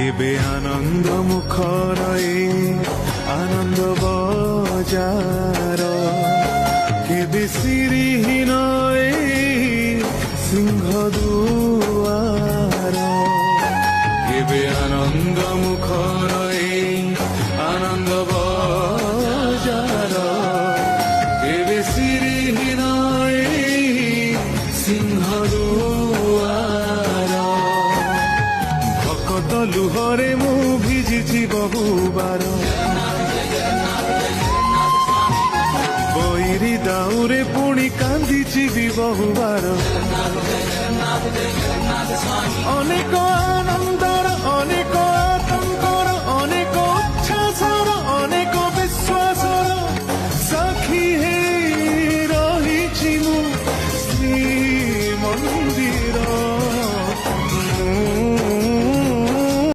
কেবে আনন্দ মুখর এই আনন্দ বজাৰ কেবে শ্ৰীহীন এই সিংহ দুৱাৰ কেবে আনন্দ মুখর এই আনন্দ বজাৰ কেবে শ্ৰীহীন এই সিংহ দুৱাৰ ভকত লুহরে মু ভিজিছি বহুবার বৈরি দাউরে পুଣି কান্দিছি বি বহুবার অনেক আনন্দ